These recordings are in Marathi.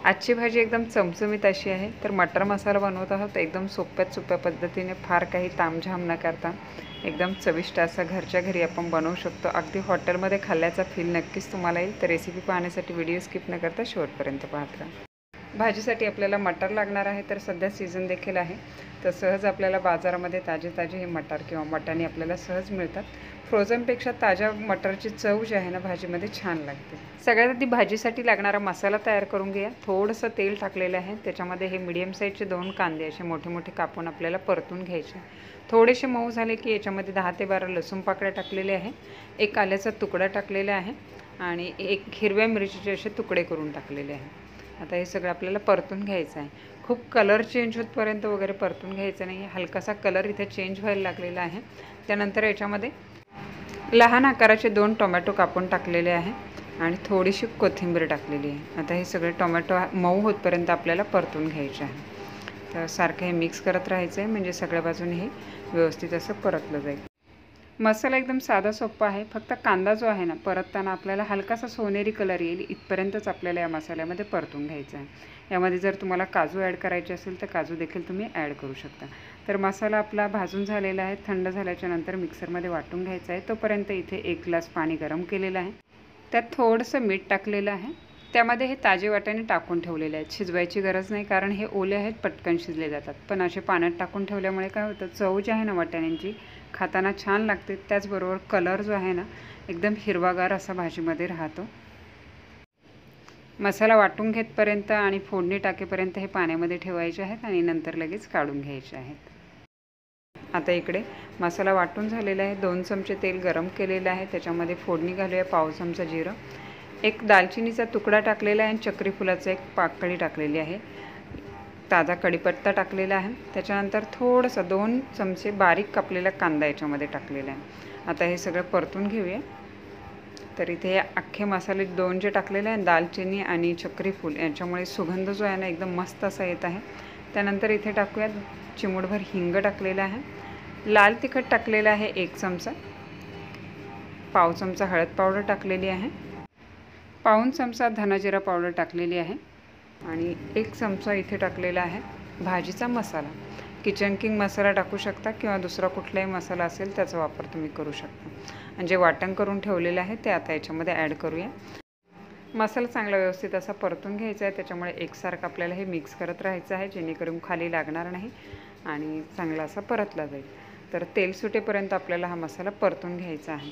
आजची भाजी एकदम चमचमीत अशी आहे। तर मटर मसाला बनवत आहोत एकदम सोप्या पद्धतीने, फार काही तामझाम न करता एकदम चविष्ट असा घरच्या घरी आपण बनवू शकतो। अगदी हॉटेलमध्ये खाल्ल्याचा फील नक्कीच तुम्हाला येईल। तर रेसिपी पाहण्यासाठी व्हिडिओ स्किप न करता शेवटपर्यंत पाहत राहा। भाजीसाठी आपल्याला मटर लागणार आहे। तर सध्या सीझन देखील आहे, तर सहज आपल्याला बाजारामध्ये ताजे हे मटर किंवा वाटाणे आपल्याला सहज मिळतात। फ्रोझनपेक्षा ताज्या मटरची चव जी आहे ना भाजीमध्ये छान लागते। सगळ्यात आधी भाजीसाठी लागणारा मसाला तयार करून घ्या। थोडंसं तेल टाकलेलं आहे, त्याच्यामध्ये हे मीडियम साईजचे 2 कांदे असे मोठे कापून आपल्याला परतून घ्यायचे। थोडेसे मऊ झाले की याच्यामध्ये 10 ते 12 लसूण पाकळ्या टाकलेले आहे, एक आल्याचा तुकडा टाकलेला आहे आणि एक हिरव्या मिरचीचे असे तुकडे करून टाकलेले आहे। आता हे सगळं आपल्याला परतून घ्यायचं आहे। खूप कलर चेंज होतपर्यंत वगैरे परतून घ्यायचं नाही, हलकासा कलर इथे चेंज व्हायला लागलेला आहे। त्यानंतर याच्यामध्ये लहान आकाराचे 2 टोमॅटो कापून टाकलेले आहे आणि थोडीशी कोथिंबीर टाकलेली आहे। आता हे सगळे टोमॅटो मऊ होतपर्यंत आपल्याला परतून घ्यायचे आहे। तर सारखं हे मिक्स करत राहायचं आहे, म्हणजे सगळ्या बाजूने हे व्यवस्थित असं परतलं जाईल। मसाला एकदम साधा सोपा आहे, फक्त कांदा जो आहे ना परतताना आपल्याला हलकासा सोनेरी कलर येईल इथपर्यंतच आपल्याला या मसाल्यामध्ये परतून घ्यायचं आहे। यामध्ये जर तुम्हाला काजू ॲड करायचे असेल तर काजू देखील तुम्ही ॲड करू शकता। तर मसाला आपला भाजून झालेला आहे, थंड झाल्याच्या नंतर मिक्सरमध्ये वाटून घ्यायचा आहे। तोपर्यंत इथे 1 ग्लास पाणी गरम केलेलं आहे, त्यात थोडंसं मीठ टाकलेलं आहे, त्यामध्ये हे ताजे वाटाणे टाकून ठेवलेले आहेत। शिजवायची गरज नाही, कारण हे ओले आहेत, पटकन शिजले जातात। पण असे पाण्यात टाकून ठेवल्यामुळे काय होतं, चव जी आहे ना वाटाण्यांची खाताना छान लागते। त्याचबरोबर कलर जो आहे ना एकदम हिरवागार असा भाजीमध्ये राहतो। मसाला वाटून घेतपर्यंत आणि फोडणी टाकेपर्यंत हे पाण्यामध्ये ठेवायचे आहेत आणि नंतर लगेच काढून घ्यायचे आहेत। आता इकडे मसाला वाटून झालेला आहे, 2 चमचे तेल गरम केलेलं आहे, त्याच्यामध्ये फोडणी घालूया। पाव चमचा जिरं, एक दालचिनीचा तुकडा टाकलेला आहे आणि चक्री फुलाचं एक पाकळी टाकलेली आहे, ताजा कढीपत्ता टाकलेला आहे। त्याच्यानंतर थोडंसं 2 चमचे बारीक कापलेला कांदा याच्यामध्ये टाकलेला आहे। आता हे सगळं परतून घेऊया। तर इथे अख्खे मसाले 2 जे टाकलेले आहे, दालचिनी आणि चक्री फूल, याच्यामुळे सुगंध जो आहे ना एकदम मस्त असा येत आहे। त्यानंतर इथे टाकूया चिमूटभर हिंग टाकलेला आहे, लाल तिखट टाकलेलं आहे 1 चमचा, पाव चमचा हळद पावडर टाकलेली आहे, पाऊण चमचा धना-जिरा पावडर टाकलेली आहे आणि 1 चमचा इथे टाकलेला आहे भाजीचा मसाला। किचन किंग मसाला टाकू शकता किंवा दुसरा कुठलाही मसाला असेल त्याचा वापर तुम्ही करू शकता। आणि जे वाटण करून ठेवलेलं आहे ते आता याच्यामध्ये ॲड करूया। मसाला चांगला व्यवस्थित असा परतून घ्यायचा आहे, त्याच्यामुळे एकसारखं आपल्याला हे मिक्स करत राहायचं आहे, जेणेकरून खाली लागणार नाही आणि चांगला असा परतला जाईल। तर तेल सुटेपर्यंत आपल्याला हा मसाला परतून घ्यायचा आहे।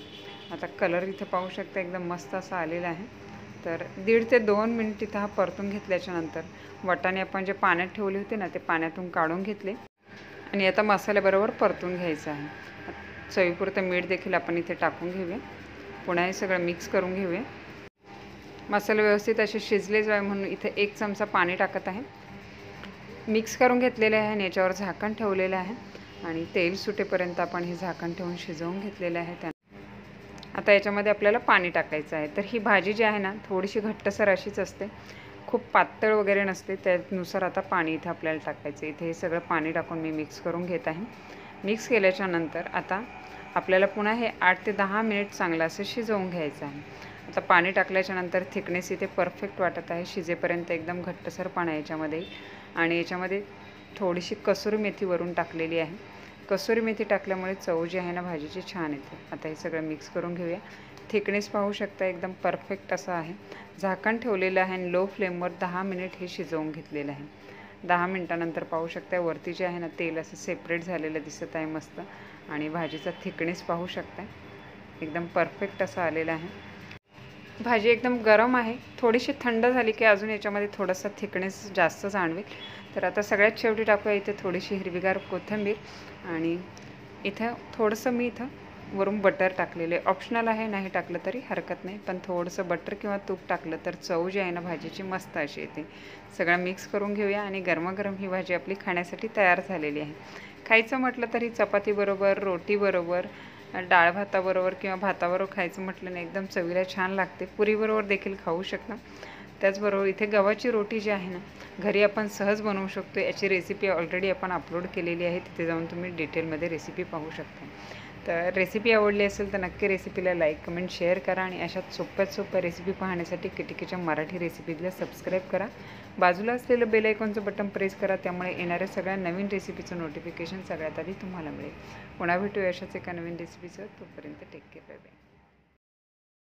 आता कलर इथे पाहू शकता एकदम मस्त असा आलेला आहे। तर 1.5 ते 2 मिनिट इथं हा परतून घेतल्याच्या नंतर वाटाणे आपण जे पाण्यात ठेवले होते ना ते पाण्यातून काढून घेतले आणि आता मसाल्याबरोबर परतून घ्यायचं आहे। चवीपुरतं मीठ देखील आपण इथे टाकून घेऊया, पुन्हा हे सगळं मिक्स करून घेऊया। मसाले व्यवस्थित असे शिजले जावे म्हणून इथे 1 चमचा पाणी टाकत आहे, मिक्स करून घेतलेले आहे आणि याच्यावर झाकण ठेवलेलं आहे आणि तेल सुटेपर्यंत आपण हे झाकण ठेवून शिजवून घेतलेलं आहे। आता याच्यामध्ये आपल्याला पाणी टाकायचं आहे। तर ही भाजी जी आहे ना थोडीशी घट्टसर अशीच असते, खूप पातळ वगैरे नसते, त्यानुसार आता पाणी इथे आपल्याला टाकायचं। इथे हे सगळं पाणी टाकून मी मिक्स करून घेत आहे। मिक्स केल्याच्या नंतर आता आपल्याला पुन्हा हे 8 ते 10 मिनिट चांगलं असं शिजवून घ्यायचं आहे। आता पाणी टाकल्याच्या नंतर थिकनेस इथे परफेक्ट वाटत आहे, शिजेपर्यंत एकदम घट्टसर पाणी याच्यामध्ये आणि याच्यामध्ये थोडीशी कसुरी मेथी वरून टाकलेली आहे। कसुरी मेथी टाकल्यामुळे चव जी आहे ना भाजीची छान येते। आता हे सगळं मिक्स करून घेऊया। थिकनेस पाहू शकता एकदम परफेक्ट असं आहे। झाकण ठेवलेलं आहे आणि लो फ्लेमवर 10 मिनिट हे शिजवून घेतलेलं आहे। 10 मिनिटानंतर पाहू शकता वरती जे आहे ना तेल असं सेपरेट झालेलं दिसत आहे मस्त, आणि भाजीचा थिकनेस पाहू शकता एकदम परफेक्ट असं आलेलं आहे। भाजी एकदम गरम आहे, थोडीशी थंड झाली की अजून याच्यामध्ये थोडासा थिकनेस जास्त जाणवेल। तर आता सगळ्यात शेवटी टाकूया इथे थोडीशी हिरवीगार कोथिंबीर आणि इथं थोडंसं मी इथं वरून बटर टाकलेले, ऑप्शनल आहे, नाही टाकलं तरी हरकत नाही, पण थोडंसं बटर किंवा तूप टाकलं तर चव जी आहे ना भाजीची मस्त अशी येते। सगळं मिक्स करून घेऊया आणि गरमागरम ही भाजी आपली खाण्यासाठी तयार झालेली आहे। खायचं म्हटलं तरी चपातीबरोबर, रोटीबरोबर, डाळ भाताबरोबर किंवा भाताबरोबर खायचं म्हटलं ना एकदम चवीला छान लागते। पुरीबरोबर देखील खाऊ शकता। त्याचबरोबर इथे गव्हाची रोटी जी आहे ना घरी आपण सहज बनवू शकतो, याची रेसिपी ऑलरेडी आपण अपलोड केलेली आहे, तिथे जाऊन तुम्ही डिटेलमध्ये रेसिपी पाहू शकता। तर रेसिपी आवडली असेल तर नक्की रेसिपीला लाईक, कमेंट, शेअर करा आणि अशाच सोप्या रेसिपी पाहण्यासाठी किटकीच्या मराठी रेसिपीला सबस्क्राईब करा। बाजूला असलेलं बेल आयकॉनचं बटन प्रेस करा, त्यामुळे येणाऱ्या सगळ्या नवीन रेसिपीचं नोटिफिकेशन सगळ्यात आधी तुम्हाला मिळेल. पुन्हा भेटूया अशाच एका नवीन रेसिपीचं. तोपर्यंत टेक केअर, बाय बाय.